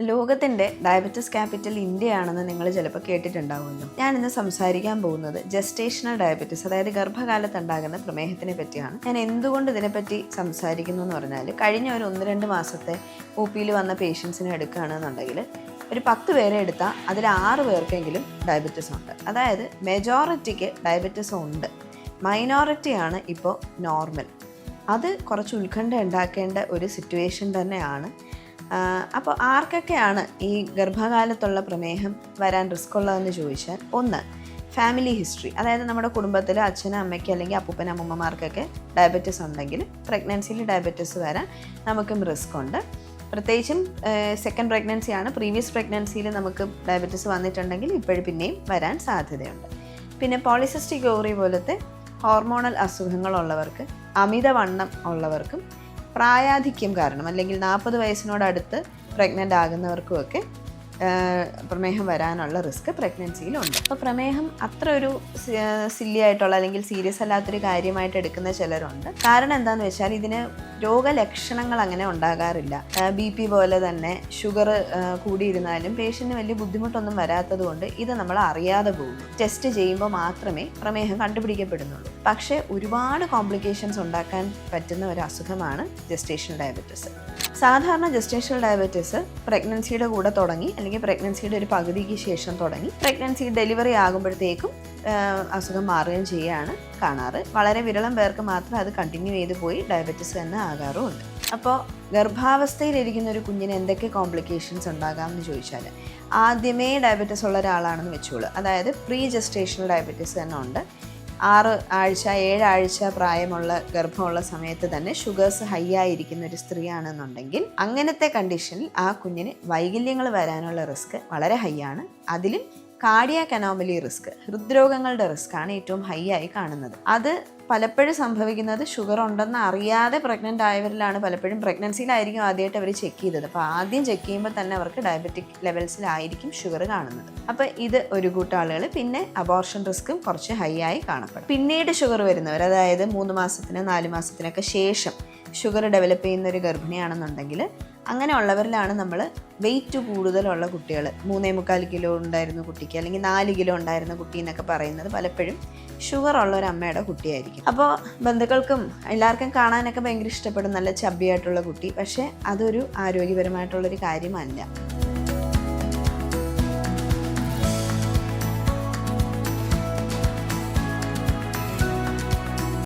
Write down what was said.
ലോകത്തിൻ്റെ diabetes capital ഇന്ത്യയാണെന്ന് നിങ്ങൾ ചിലപ്പോൾ കേട്ടിട്ടുണ്ടാവുമല്ലോ. ഞാനിന്ന് സംസാരിക്കാൻ പോകുന്നത് ജസ്റ്റേഷണൽ ഡയബറ്റിസ്, അതായത് ഗർഭകാലത്തുണ്ടാകുന്ന പ്രമേഹത്തിനെ പറ്റിയാണ്. ഞാൻ എന്തുകൊണ്ട് ഇതിനെപ്പറ്റി സംസാരിക്കുന്നു എന്ന് പറഞ്ഞാൽ, കഴിഞ്ഞ ഒരു 1-2 മാസത്തെ OPയിൽ വന്ന പേഷ്യൻസിനെ എടുക്കുകയാണെന്നുണ്ടെങ്കിൽ ഒരു 10 പേരെ എടുത്താൽ അതിൽ 6 പേർക്കെങ്കിലും ഡയബറ്റിസ് ഉണ്ട്. അതായത് മെജോറിറ്റിക്ക് ഡയബറ്റിസ് ഉണ്ട്, മൈനോറിറ്റിയാണ് ഇപ്പോൾ നോർമൽ. അത് കുറച്ച് ഉത്കണ്ഠ ഉണ്ടാക്കേണ്ട ഒരു സിറ്റുവേഷൻ തന്നെയാണ്. അപ്പോൾ ആർക്കൊക്കെയാണ് ഈ ഗർഭകാലത്തുള്ള പ്രമേഹം വരാൻ റിസ്ക് ഉള്ളതെന്ന് ചോദിച്ചാൽ, ഒന്ന്, ഫാമിലി ഹിസ്റ്ററി, അതായത് നമ്മുടെ കുടുംബത്തിൽ അച്ഛനും അമ്മയ്ക്ക് അല്ലെങ്കിൽ അപ്പൂപ്പനും അമ്മൂമ്മമാർക്കൊക്കെ ഡയബറ്റിസ് ഉണ്ടെങ്കിൽ പ്രഗ്നൻസിയിൽ ഡയബറ്റിസ് വരാൻ നമുക്കും റിസ്ക് ഉണ്ട്. പ്രത്യേകിച്ചും സെക്കൻഡ് പ്രഗ്നൻസിയാണ്. പ്രീവിയസ് പ്രഗ്നൻസിയിൽ നമുക്ക് ഡയബറ്റിസ് വന്നിട്ടുണ്ടെങ്കിൽ ഇപ്പോഴും പിന്നെയും വരാൻ സാധ്യതയുണ്ട്. പിന്നെ പോളിസിസ്റ്റിക് ഓവറി പോലത്തെ ഹോർമോണൽ അസുഖങ്ങളുള്ളവർക്ക്, അമിതവണ്ണം ഉള്ളവർക്കും, പ്രായാധിക്യം കാരണം അല്ലെങ്കിൽ 40 വയസ്സിനോടടുത്ത് പ്രഗ്നൻ്റ് ആകുന്നവർക്കുമൊക്കെ പ്രമേഹം വരാനുള്ള റിസ്ക് പ്രഗ്നൻസിയിലുണ്ട്. അപ്പോൾ പ്രമേഹം അത്ര ഒരു സില്ലി ആയിട്ടുള്ള അല്ലെങ്കിൽ സീരിയസ് അല്ലാത്തൊരു കാര്യമായിട്ട് എടുക്കുന്ന ചിലരുണ്ട്. കാരണം എന്താണെന്ന് വെച്ചാൽ, ഇതിന് രോഗലക്ഷണങ്ങൾ അങ്ങനെ ഉണ്ടാകാറില്ല. BP പോലെ തന്നെ ഷുഗർ കൂടിയിരുന്നാലും പേഷ്യൻറ്റിന് വലിയ ബുദ്ധിമുട്ടൊന്നും വരാത്തത് കൊണ്ട് ഇത് നമ്മൾ അറിയാതെ പോകും. ടെസ്റ്റ് ചെയ്യുമ്പോൾ മാത്രമേ പ്രമേഹം കണ്ടുപിടിക്കപ്പെടുന്നുള്ളൂ. പക്ഷേ ഒരുപാട് കോംപ്ലിക്കേഷൻസ് ഉണ്ടാക്കാൻ പറ്റുന്ന ഒരു അസുഖമാണ് ജസ്റ്റേഷണൽ ഡയബറ്റിസ്. സാധാരണ ജസ്റ്റേഷണൽ ഡയബറ്റിസ് പ്രഗ്നൻസിയുടെ കൂടെ തുടങ്ങി അല്ലെങ്കിൽ പ്രഗ്നൻസിയുടെ ഒരു പകുതിക്ക് ശേഷം തുടങ്ങി പ്രഗ്നൻസി ഡെലിവറി ആകുമ്പോഴത്തേക്കും അസുഖം മാറുകയും ചെയ്യുകയാണ് കാണാറ്. വളരെ വിരളം പേർക്ക് മാത്രം അത് കണ്ടിന്യൂ ചെയ്ത് പോയി ഡയബറ്റിസ് തന്നെ ആകാറുമുണ്ട്. അപ്പോൾ ഗർഭാവസ്ഥയിലിരിക്കുന്ന ഒരു കുഞ്ഞിന് എന്തൊക്കെ കോംപ്ലിക്കേഷൻസ് ഉണ്ടാകാമെന്ന് ചോദിച്ചാൽ, ആദ്യമേ ഡയബറ്റിസ് ഉള്ള ഒരാളാണെന്ന് വെച്ചോളൂ, അതായത് പ്രീ ജസ്റ്റേഷണൽ ഡയബറ്റിസ് തന്നെ ഉണ്ട്. 6 ആഴ്ച 7 ആഴ്ച പ്രായമുള്ള ഗർഭമുള്ള സമയത്ത് തന്നെ ഷുഗേഴ്സ് ഹൈ ആയിരിക്കുന്ന ഒരു സ്ത്രീയാണെന്നുണ്ടെങ്കിൽ, അങ്ങനത്തെ കണ്ടീഷനിൽ ആ കുഞ്ഞിന് വൈകല്യങ്ങൾ വരാനുള്ള റിസ്ക് വളരെ ഹൈ ആണ്. അതിലും കാർഡിയാക് അനോമലി റിസ്ക്, ഹൃദ്രോഗങ്ങളുടെ റിസ്ക് ആണ് ഏറ്റവും ഹൈ ആയി കാണുന്നത്. അത് പലപ്പോഴും സംഭവിക്കുന്നത് ഷുഗർ ഉണ്ടെന്ന് അറിയാതെ പ്രഗ്നൻ്റ് ആയവരിലാണ്. പലപ്പോഴും പ്രഗ്നൻസിയിലായിരിക്കും ആദ്യമായിട്ട് അവർ ചെക്ക് ചെയ്തത്. അപ്പോൾ ആദ്യം ചെക്ക് ചെയ്യുമ്പോൾ തന്നെ അവർക്ക് ഡയബറ്റിക് ലെവൽസിലായിരിക്കും ഷുഗർ കാണുന്നത്. അപ്പോൾ ഇത് ഒരു കൂട്ടം ആളുകൾ. പിന്നെ അബോർഷൻ റിസ്ക്കും കുറച്ച് ഹൈ ആയി കാണപ്പെടും. പിന്നീട് ഷുഗർ വരുന്നവർ, അതായത് 3 മാസത്തിന് 4 മാസത്തിനൊക്കെ ശേഷം ഷുഗർ ഡെവലപ്പ് ചെയ്യുന്ന ഒരു ഗർഭിണിയാണെന്നുണ്ടെങ്കിൽ, അങ്ങനെയുള്ളവരിലാണ് നമ്മൾ വെയിറ്റ് കൂടുതലുള്ള കുട്ടികൾ, 3.25 കിലോ ഉണ്ടായിരുന്ന കുട്ടിക്ക് അല്ലെങ്കിൽ 4 കിലോ ഉണ്ടായിരുന്ന കുട്ടി എന്നൊക്കെ പറയുന്നത് പലപ്പോഴും ഷുഗർ ഉള്ള ഒരു അമ്മയുടെ കുട്ടിയായിരിക്കും. അപ്പോൾ ബന്ധുക്കൾക്കും എല്ലാവർക്കും കാണാനൊക്കെ ഭയങ്കര ഇഷ്ടപ്പെടും നല്ല ചബ്ബിയായിട്ടുള്ള കുട്ടി. പക്ഷേ അതൊരു ആരോഗ്യപരമായിട്ടുള്ളൊരു കാര്യമല്ല.